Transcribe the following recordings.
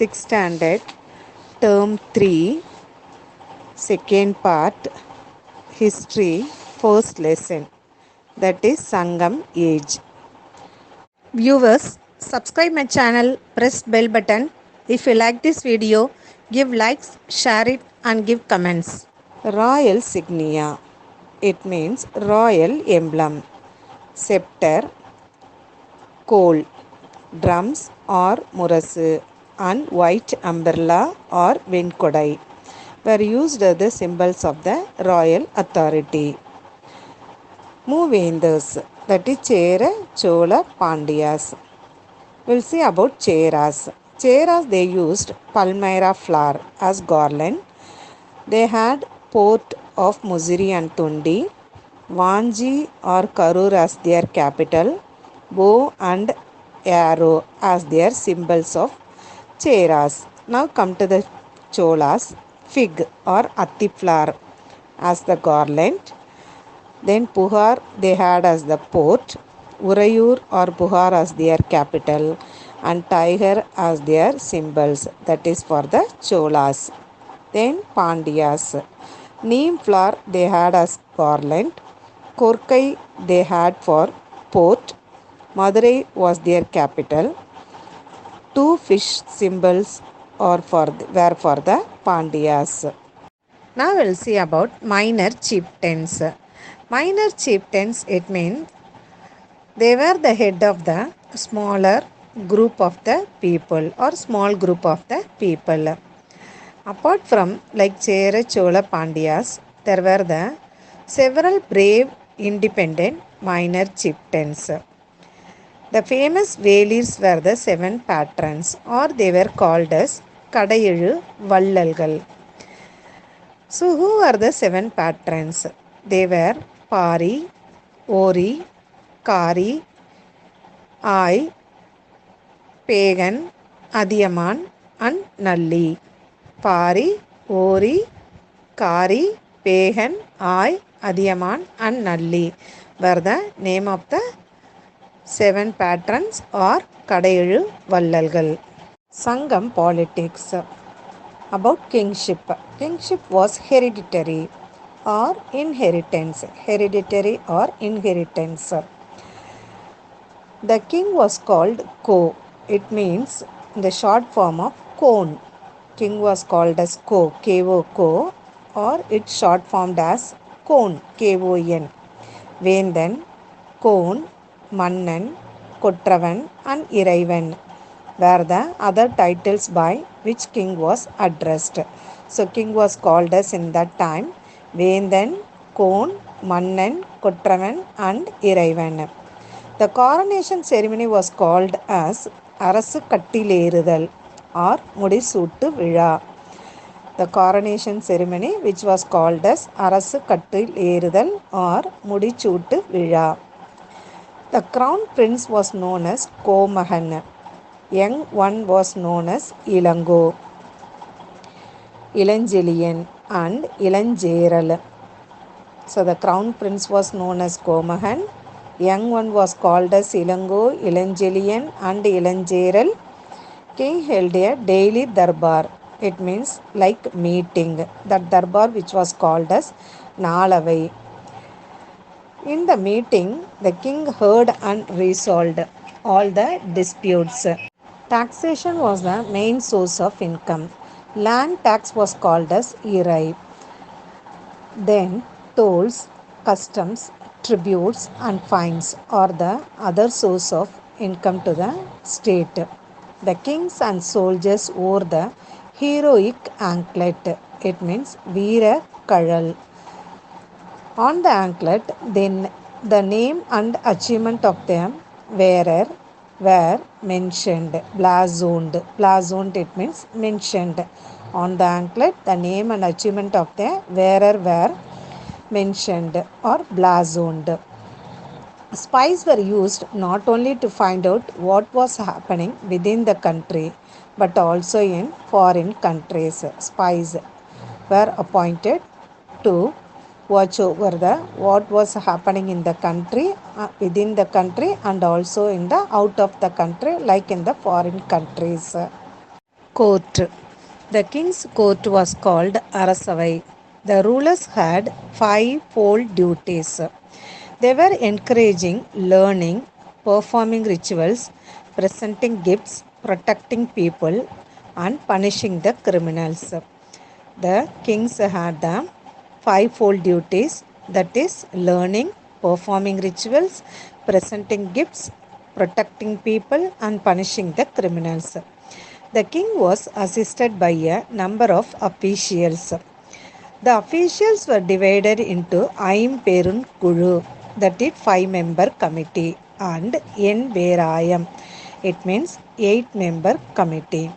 6th standard, term 3, second part, history, first lesson, that is Sangam age. Viewers, subscribe my channel, press bell button. If you like this video, give likes, share it and give comments. Royal signia, it means royal emblem. Scepter, coal, drums or murasu, and white umbrella or venkodai were used as the symbols of the royal authority. Moovendars, that is Chera, Chola, Pandyas. We'll see about Cheras. Cheras, they used palmyra flower as garland. They had port of Muziri and Tundi, Vanji or Karur as their capital, bow and arrow as their symbols of Cheras. Now come to the Cholas, fig or atti flower as the garland. Then Puhar they had as the port, Urayur or Puhar as their capital, and tiger as their symbols, that is for the Cholas. Then Pandyas. Neem flower they had as garland, Korkai they had for port, Madurai was their capital. Two fish symbols were for the Pandyas. Now we'll see about minor chieftains. Minor chieftains, it means they were the head of the smaller group of the people or small group of the people. Apart from like Chera, Chola, Pandyas, there were the several brave independent minor chieftains. The famous Velis were the seven patrons, or they were called as Kadayelu Vallalgal. So, who are the seven patrons? They were Pari, Ori, Kari, Ai, Pagan, Adiyaman, and Nalli. Pari, Ori, Kari, Pagan, Ai, Adiyaman, and Nalli were the name of the seven patrons or Kadayelu Vallalgal. Sangam politics. About kingship. Kingship was hereditary or inheritance. Hereditary or inheritance. The king was called Ko. It means the short form of Kon. King was called as Ko, K-O, Ko, or it's short formed as Kon, K-O-N. Vendan, Kon, Mannan, Kotravan and Iraivan were the other titles by which king was addressed. So king was called as in that time Vendan, Kon, Mannan, Kotravan and Iraivan. The coronation ceremony was called as Arasu Kattilerudal or Mudisuttu Vizha. The coronation ceremony which was called as Arasu Kattilerudal or Mudichuttu Vizha. The crown prince was known as Komahan. Young one was known as Ilango, Ilanjelian and Ilanjeral. So the crown prince was known as Komahan. Young one was called as Ilango, Ilanjelian and Ilanjeral. King held a daily darbar. It means like meeting. That darbar which was called as Nalavai. In the meeting, the king heard and resolved all the disputes. Taxation was the main source of income. Land tax was called as Irai. Then tolls, customs, tributes and fines are the other source of income to the state. The kings and soldiers wore the heroic anklet. It means Veera Kajal. On the anklet, then the name and achievement of the wearer were mentioned, blazoned. Blazoned, it means mentioned. On the anklet, the name and achievement of the wearer were mentioned or blazoned. Spies were used not only to find out what was happening within the country but also in foreign countries. Spies were appointed to watch over the what was happening in the country, within the country and also in the out of the country, like in the foreign countries. Court. The king's court was called Arasavai. The rulers had five-fold duties. They were encouraging learning, performing rituals, presenting gifts, protecting people, and punishing the criminals. The kings had the five-fold duties, that is, learning, performing rituals, presenting gifts, protecting people, and punishing the criminals. The king was assisted by a number of officials. The officials were divided into Aimperun Kulu, that is 5-member committee, and Enverayam, it means 8-member committee.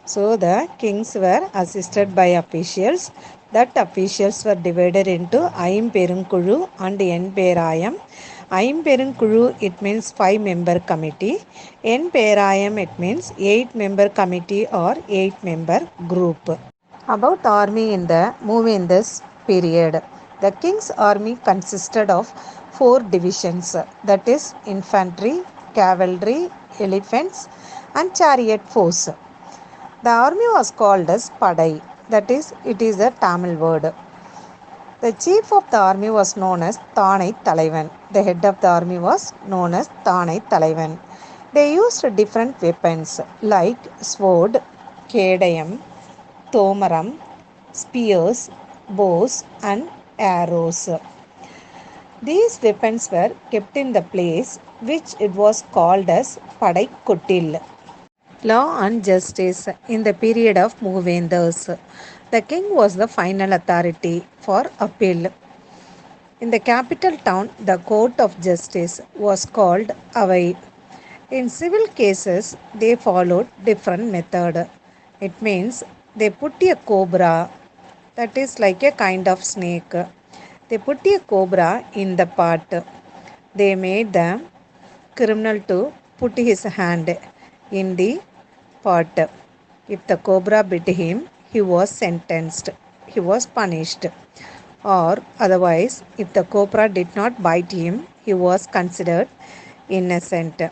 So the kings were assisted by officials. That officials were divided into Aimperunkulu and Enverayam. Aimperunkulu, it means 5-member committee. Enverayam, it means 8-member committee or 8-member group. About army in the Moovendus period. The king's army consisted of 4 divisions, that is infantry, cavalry, elephants, and chariot force. The army was called as Padai, that is, it is a Tamil word. The chief of the army was known as Thanai Talaivan. The head of the army was known as Thanai Talaivan. They used different weapons like sword, kedayam, tomaram, spears, bows, and arrows. These weapons were kept in the place which it was called as Padai Kuttil. Law and justice in the period of Moovendus. The king was the final authority for appeal. In the capital town, the court of justice was called Avai. In civil cases, they followed different method. It means they put a cobra, that is like a kind of snake. They put a cobra in the pot. They made the criminal to put his hand in the pot. If the cobra bit him, he was sentenced, he was punished. Or otherwise, if the cobra did not bite him, he was considered innocent.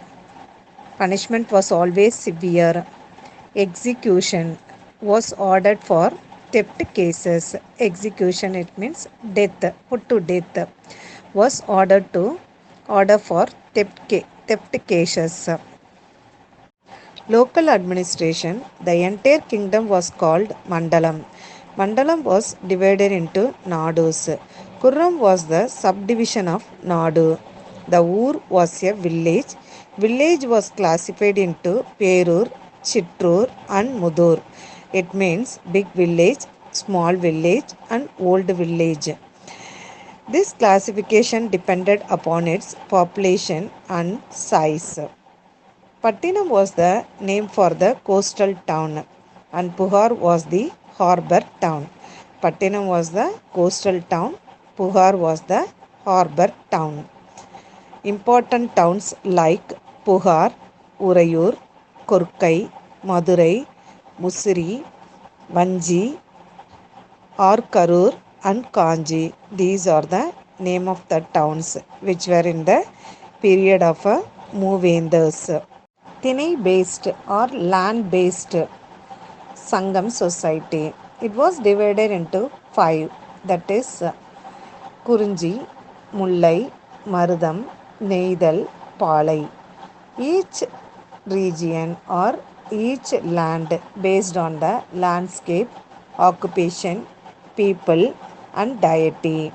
Punishment was always severe. Execution was ordered for theft cases. Execution, it means death, put to death, was order for theft cases. Local administration. The entire kingdom was called Mandalam. Mandalam was divided into Nadus. Kurram was the subdivision of Nadu. The Ur was a village. Village was classified into Perur, Chittur, and Mudur. It means big village, small village, and old village. This classification depended upon its population and size. Pattinam was the name for the coastal town, and Puhar was the harbor town. Pattinam was the coastal town, Puhar was the harbor town. Important towns like Puhar, Urayur, Kurkai, Madurai, Musiri, Vanji, or Karur, and Kanji. These are the name of the towns which were in the period of Moovendus. Thinai based or land based Sangam society. It was divided into 5, that is Kurunji, Mullai, Marudam, Neidal, Palai. Each region or each land based on the landscape, occupation, people, and deity.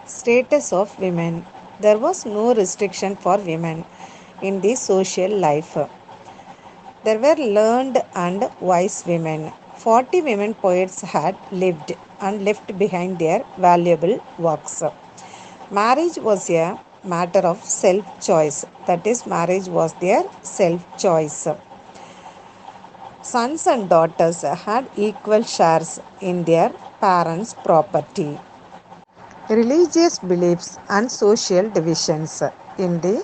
Status of women. There was no restriction for women in the social life. There were learned and wise women. 40 women poets had lived and left behind their valuable works. Marriage was a matter of self-choice. That is, marriage was their self-choice. Sons and daughters had equal shares in their parents' property. Religious beliefs and social divisions in the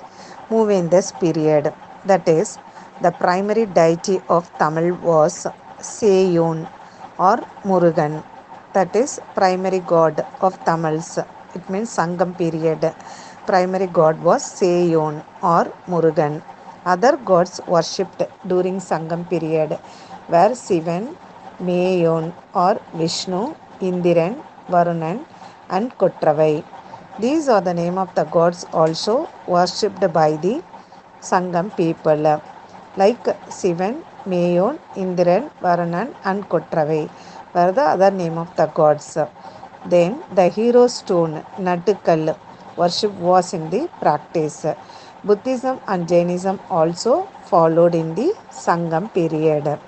Moovendus period. That is, the primary deity of Tamil was Seyon or Murugan. That is, primary god of Tamils. It means Sangam period. Primary god was Seyon or Murugan. Other gods worshipped during Sangam period were Sivan, Mayon or Vishnu, Indiran, Varunan and Kotravai. These are the name of the gods also worshipped by the Sangam people like Sivan, Mayon, Indiran, Varunan and Kotravai were the other name of the gods. Then the hero stone, Nattukal, worship was in the practice. Buddhism and Jainism also followed in the Sangam period.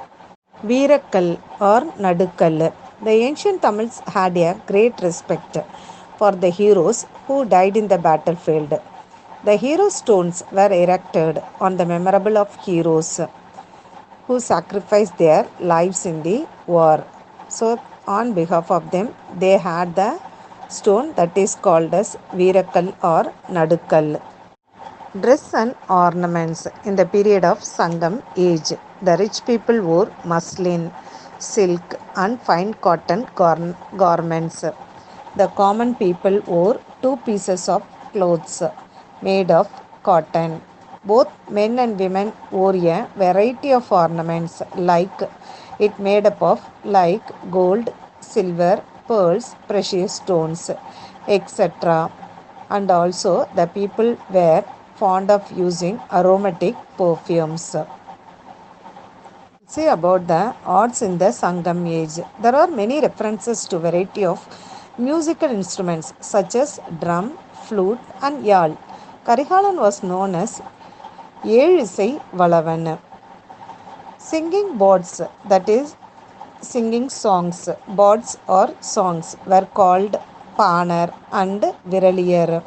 Veerakkal or Nadukkal. The ancient Tamils had a great respect for the heroes who died in the battlefield. The hero stones were erected on the memorable of heroes who sacrificed their lives in the war. So, on behalf of them, they had the stone that is called as Veerakkal or Nadukkal. Dress and ornaments in the period of Sangam age. The rich people wore muslin, silk, and fine cotton garments. The common people wore two pieces of clothes made of cotton. Both men and women wore a variety of ornaments like it made up of like gold, silver, pearls, precious stones, etc. And also the people were fond of using aromatic perfumes. Say about the arts in the Sangam age. There are many references to variety of musical instruments such as drum, flute and yal. Karihalan was known as Elisai Valavan. Singing boards, that is singing songs, boards or songs were called Panar and Viraliyar.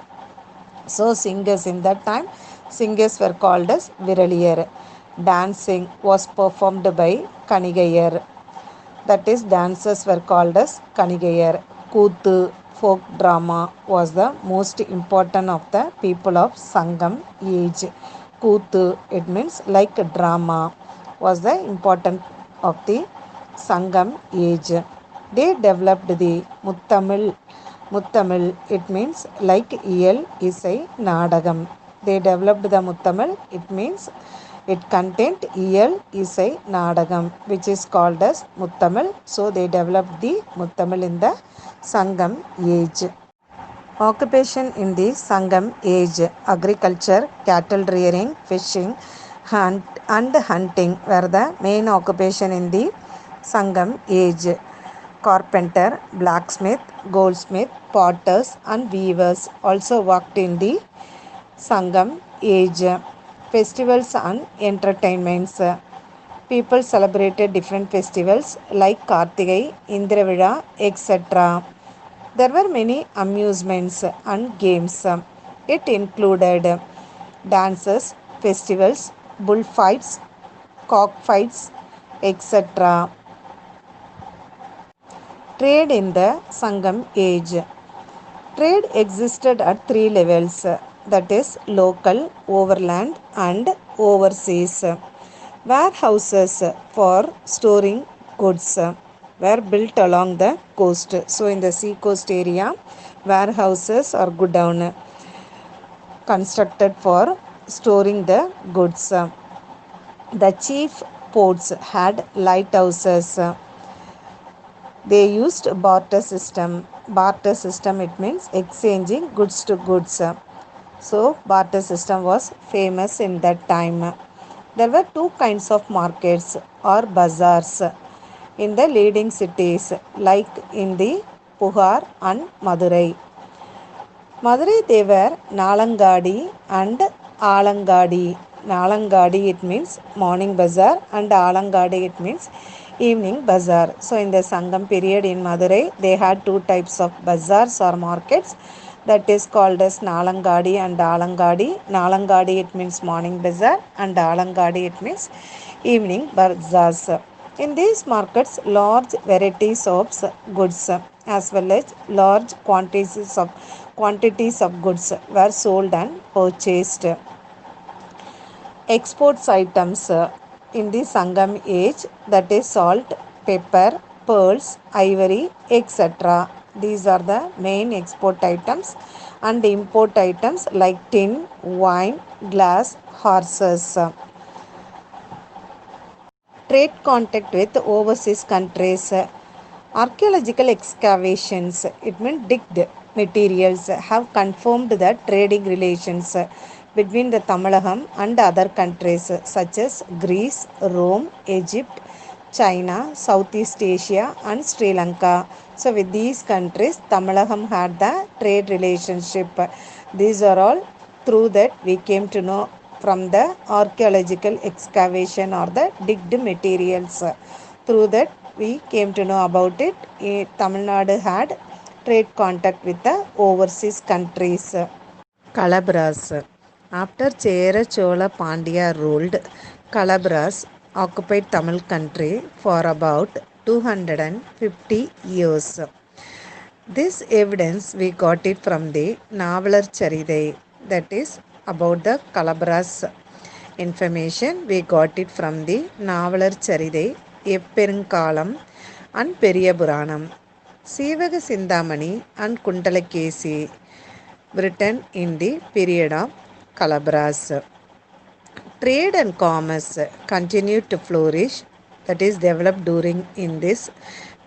So singers in that time, singers were called as Viraliyar. Dancing was performed by Kanigayar. That is, dancers were called as Kanigayar. Kuthu, folk drama, was the most important of the people of Sangam age. Kuthu, it means like a drama, was the important of the Sangam age. They developed the Muttamil, it means like Iyal Isai Nadagam. They developed the Muttamil, it means it contained Iyal Isai Nadagam, which is called as Muttamil. So they developed the Muttamil in the Sangam age. Occupation in the Sangam age: agriculture, cattle rearing, fishing, and hunting were the main occupation in the Sangam age. Carpenter, blacksmith, goldsmith, potters, and weavers also worked in the Sangam age. Festivals and entertainments. People celebrated different festivals like Kartigai, Indravida, etc. There were many amusements and games. It included dances, festivals, bullfights, cockfights, etc. Trade in the Sangam age. Trade existed at three levels, that is, local, overland, and overseas. Warehouses for storing goods were built along the coast. So, in the sea coast area, warehouses or godown constructed for storing the goods. The chief ports had lighthouses. They used barter system. Barter system, it means exchanging goods to goods. So barter system was famous in that time. There were two kinds of markets or bazaars in the leading cities like in the Puhar and Madurai. Madurai, they were Nalangadi and Alangadi. Nalangadi, it means morning bazaar, and Alangadi, it means evening bazaar. So in the Sangam period in Madurai, they had two types of bazaars or markets, that is called as Nalangadi and Alangadi. Nalangadi, it means morning bazaar, and Alangadi, it means evening bazaars. In these markets, large varieties of goods as well as large quantities of goods were sold and purchased. Exports items in the Sangam age, that is salt, pepper, pearls, ivory, etc. These are the main export items, and import items like tin, wine, glass, horses. trade contact with overseas countries. Archaeological excavations, it means digged materials, have confirmed the trading relations between the Tamilagam and other countries such as Greece, Rome, Egypt, China, Southeast Asia, and Sri Lanka. So, with these countries, Tamilagam had the trade relationship. These are all through that we came to know from the archaeological excavation or the digged materials. Through that we came to know about it. Tamil Nadu had trade contact with the overseas countries. Calabras. After Chera Chola Pandya ruled, Calabras occupied Tamil country for about 250 years. This evidence we got it from the Navalar Charidai, that is about the Calabras. Information we got it from the Navalar Charidai, Epperunkalam and Periya Puranam. Sivaga Sindhamani and Kundalakesi, written in the period of Calabras. Trade and commerce continued to flourish, that is developed during in this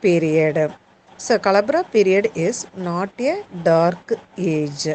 period. So Calabra period is not a dark age.